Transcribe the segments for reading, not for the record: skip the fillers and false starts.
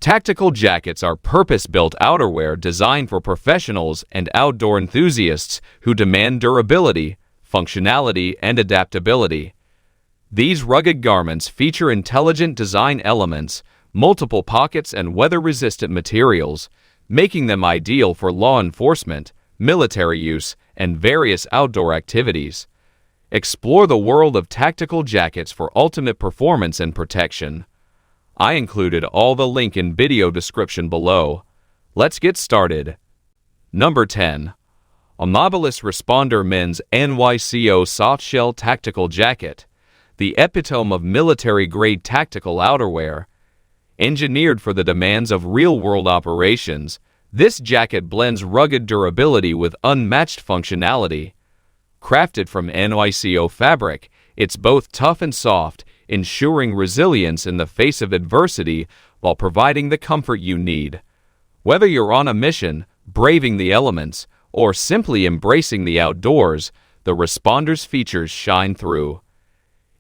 Tactical jackets are purpose-built outerwear designed for professionals and outdoor enthusiasts who demand durability, functionality, and adaptability. These rugged garments feature intelligent design elements, multiple pockets, and weather-resistant materials, making them ideal for law enforcement, military use, and various outdoor activities. Explore the world of tactical jackets for ultimate performance and protection. I included all the link in video description below. Let's get started. Number 10. Amabilis Responder Men's NYCO-Softshell Tactical Jacket, the epitome of military-grade tactical outerwear. Engineered for the demands of real-world operations, this jacket blends rugged durability with unmatched functionality. Crafted from NYCO fabric, it's both tough and soft, ensuring resilience in the face of adversity while providing the comfort you need. Whether you're on a mission, braving the elements, or simply embracing the outdoors, the Responder's features shine through.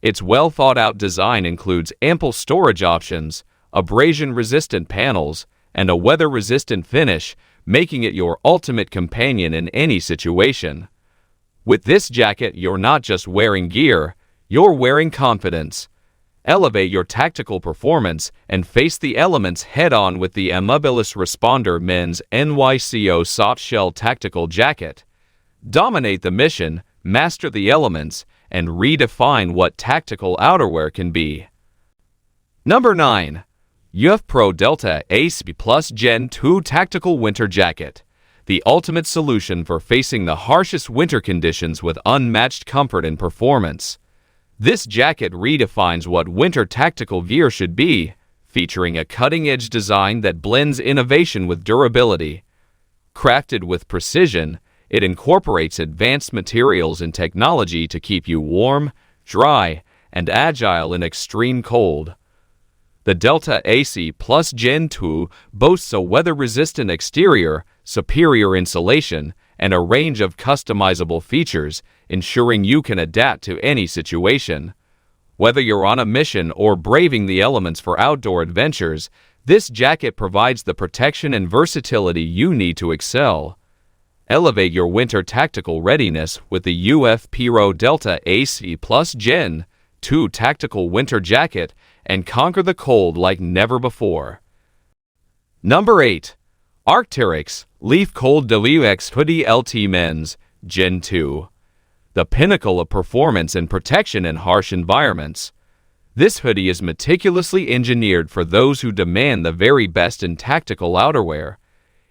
Its well-thought-out design includes ample storage options, abrasion-resistant panels, and a weather-resistant finish, making it your ultimate companion in any situation. With this jacket, you're not just wearing gear, you're wearing confidence. Elevate your tactical performance and face the elements head-on with the Amabilis Responder Men's NYCO-Softshell Tactical Jacket. Dominate the mission, master the elements, and redefine what tactical outerwear can be. Number 9. UF Pro Delta Ace Plus Gen 2 Tactical Winter Jacket, the ultimate solution for facing the harshest winter conditions with unmatched comfort and performance. This jacket redefines what winter tactical gear should be, featuring a cutting-edge design that blends innovation with durability. Crafted with precision, it incorporates advanced materials and technology to keep you warm, dry, and agile in extreme cold. The Delta AC Plus Gen 2 boasts a weather-resistant exterior, superior insulation, and a range of customizable features, ensuring you can adapt to any situation. Whether you're on a mission or braving the elements for outdoor adventures, this jacket provides the protection and versatility you need to excel. Elevate your winter tactical readiness with the UF Pro Delta AC Plus Gen 2 Tactical Winter Jacket and conquer the cold like never before. Number 8. Vertx Leaf Cold WX Hoodie LT Men's Gen 2, the pinnacle of performance and protection in harsh environments. This hoodie is meticulously engineered for those who demand the very best in tactical outerwear.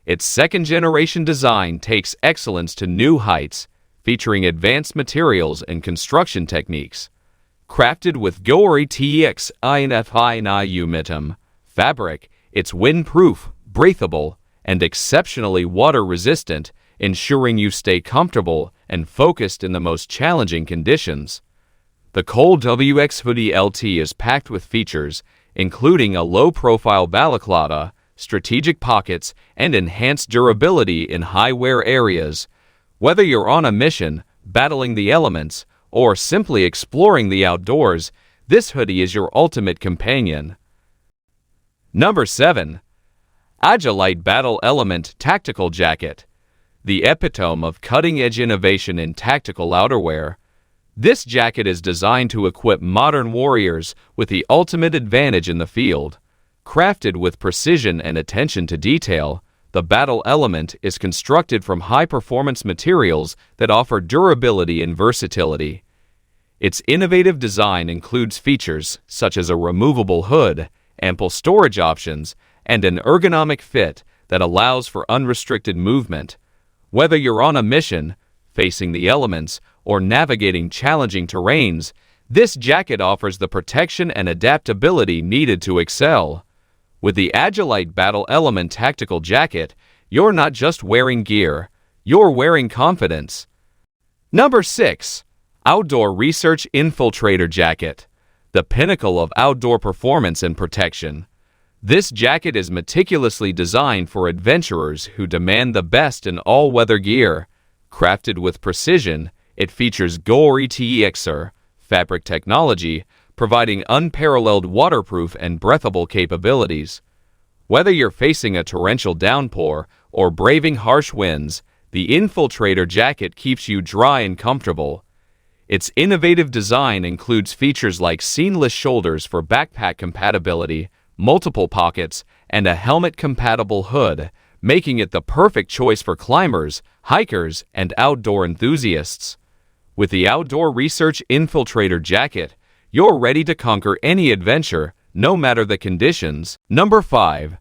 Its second-generation design takes excellence to new heights, featuring advanced materials and construction techniques. Crafted with Vertx Infiltrator fabric, it's windproof, breathable, and exceptionally water-resistant, ensuring you stay comfortable and focused in the most challenging conditions. The Cold WX Hoodie LT is packed with features, including a low-profile balaclava, strategic pockets, and enhanced durability in high-wear areas. Whether you're on a mission, battling the elements, or simply exploring the outdoors, this hoodie is your ultimate companion. Number 7. Agilite Battle Element Tactical Jacket, the epitome of cutting-edge innovation in tactical outerwear. This jacket is designed to equip modern warriors with the ultimate advantage in the field. Crafted with precision and attention to detail, the battle element is constructed from high-performance materials that offer durability and versatility. Its innovative design includes features such as a removable hood, ample storage options, and an ergonomic fit that allows for unrestricted movement. Whether you're on a mission, facing the elements, or navigating challenging terrains, this jacket offers the protection and adaptability needed to excel. With the Agilite Battle Element Tactical Jacket, you're not just wearing gear, you're wearing confidence. Number 6. Outdoor Research Infiltrator Jacket, the pinnacle of outdoor performance and protection. This jacket is meticulously designed for adventurers who demand the best in all-weather gear. Crafted with precision, it features Vertx fabric technology, providing unparalleled waterproof and breathable capabilities. Whether you're facing a torrential downpour or braving harsh winds, the Infiltrator Jacket keeps you dry and comfortable. Its innovative design includes features like seamless shoulders for backpack compatibility, multiple pockets, and a helmet-compatible hood, making it the perfect choice for climbers, hikers, and outdoor enthusiasts. With the Outdoor Research Infiltrator Jacket, you're ready to conquer any adventure, no matter the conditions. Number 5.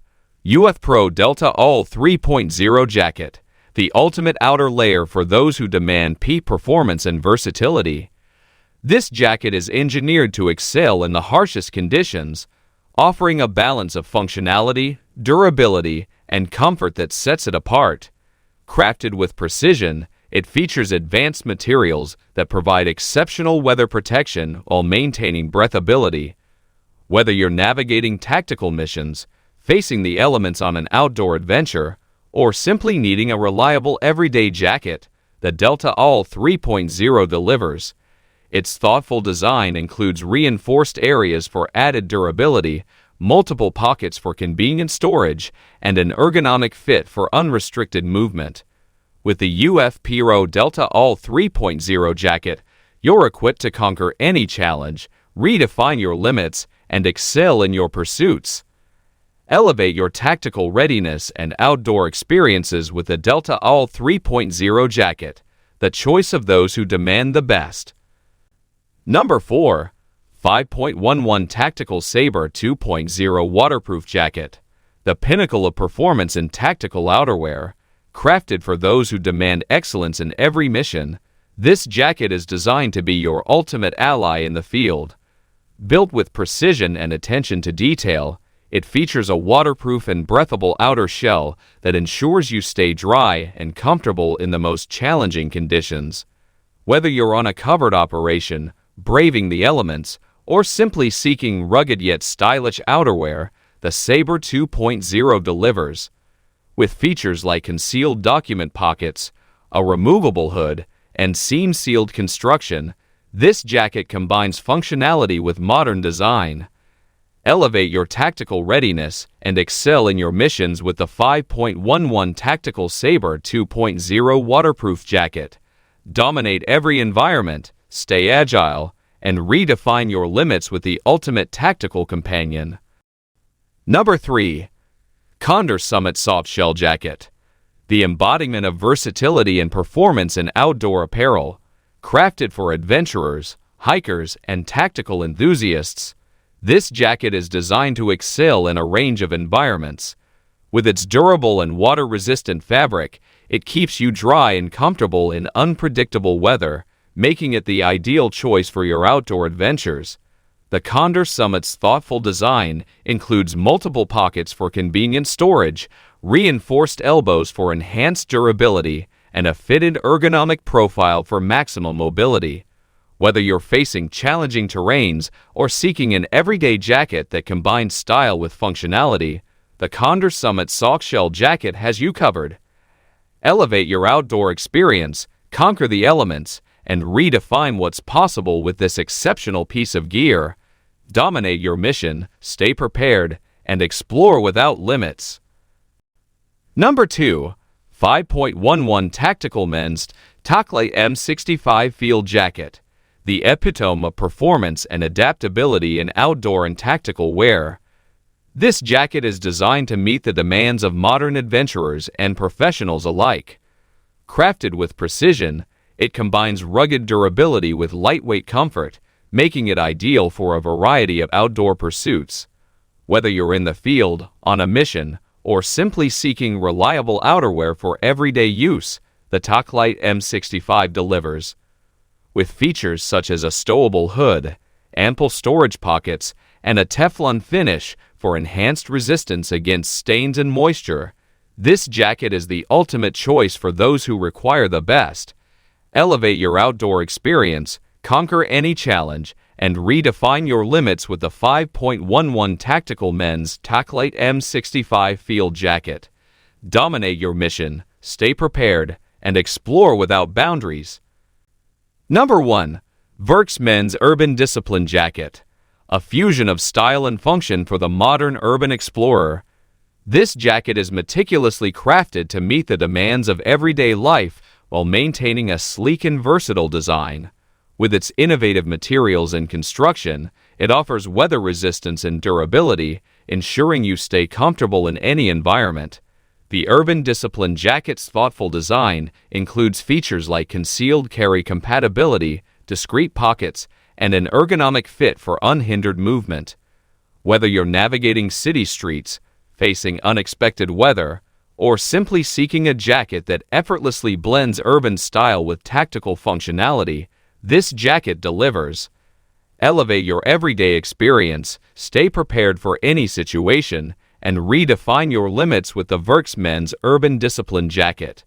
UF Pro Delta All 3.0 Jacket, the ultimate outer layer for those who demand peak performance and versatility. This jacket is engineered to excel in the harshest conditions, offering a balance of functionality, durability, and comfort that sets it apart. Crafted with precision, it features advanced materials that provide exceptional weather protection while maintaining breathability. Whether you're navigating tactical missions, facing the elements on an outdoor adventure, or simply needing a reliable everyday jacket, the Delta All 3.0 delivers. Its thoughtful design includes reinforced areas for added durability, multiple pockets for convenient storage, and an ergonomic fit for unrestricted movement. With the UF Pro Delta All 3.0 jacket, you're equipped to conquer any challenge, redefine your limits, and excel in your pursuits. Elevate your tactical readiness and outdoor experiences with the Delta All 3.0 jacket, the choice of those who demand the best. Number 4. 5.11 Tactical Sabre 2.0 Waterproof Jacket, the pinnacle of performance in tactical outerwear. Crafted for those who demand excellence in every mission, this jacket is designed to be your ultimate ally in the field. Built with precision and attention to detail, it features a waterproof and breathable outer shell that ensures you stay dry and comfortable in the most challenging conditions. Whether you're on a covered operation, braving the elements, or simply seeking rugged yet stylish outerwear, the Sabre 2.0 delivers. With features like concealed document pockets, a removable hood, and seam-sealed construction, this jacket combines functionality with modern design. Elevate your tactical readiness and excel in your missions with the 5.11 Tactical Sabre 2.0 Waterproof Jacket. Dominate every environment, stay agile, and redefine your limits with the ultimate tactical companion. Number 3. Condor Summit Softshell Jacket, the embodiment of versatility and performance in outdoor apparel. Crafted for adventurers, hikers, and tactical enthusiasts, this jacket is designed to excel in a range of environments. With its durable and water-resistant fabric, it keeps you dry and comfortable in unpredictable weather, making it the ideal choice for your outdoor adventures. The Condor Summit's thoughtful design includes multiple pockets for convenient storage, reinforced elbows for enhanced durability, and a fitted ergonomic profile for maximum mobility. Whether you're facing challenging terrains or seeking an everyday jacket that combines style with functionality, the Condor Summit Softshell Jacket has you covered. Elevate your outdoor experience, conquer the elements, and redefine what's possible with this exceptional piece of gear. Dominate your mission, stay prepared, and explore without limits. Number 2. 5.11 Tactical Men's Taclite M-65 Field Jacket, the epitome of performance and adaptability in outdoor and tactical wear. This jacket is designed to meet the demands of modern adventurers and professionals alike. Crafted with precision, it combines rugged durability with lightweight comfort, making it ideal for a variety of outdoor pursuits. Whether you're in the field, on a mission, or simply seeking reliable outerwear for everyday use, the Taclite M-65 delivers. With features such as a stowable hood, ample storage pockets, and a Teflon finish for enhanced resistance against stains and moisture, this jacket is the ultimate choice for those who require the best. Elevate your outdoor experience, conquer any challenge, and redefine your limits with the 5.11 Tactical Men's Taclite M-65 Field Jacket. Dominate your mission, stay prepared, and explore without boundaries. Number 1. Verkx Men's Urban Discipline Jacket, a fusion of style and function for the modern urban explorer. This jacket is meticulously crafted to meet the demands of everyday life while maintaining a sleek and versatile design. With its innovative materials and construction, it offers weather resistance and durability, ensuring you stay comfortable in any environment. The Urban Discipline Jacket's thoughtful design includes features like concealed carry compatibility, discreet pockets, and an ergonomic fit for unhindered movement. Whether you're navigating city streets, facing unexpected weather, or simply seeking a jacket that effortlessly blends urban style with tactical functionality, this jacket delivers. Elevate your everyday experience, stay prepared for any situation, and redefine your limits with the Verkx Men's Urban Discipline Jacket.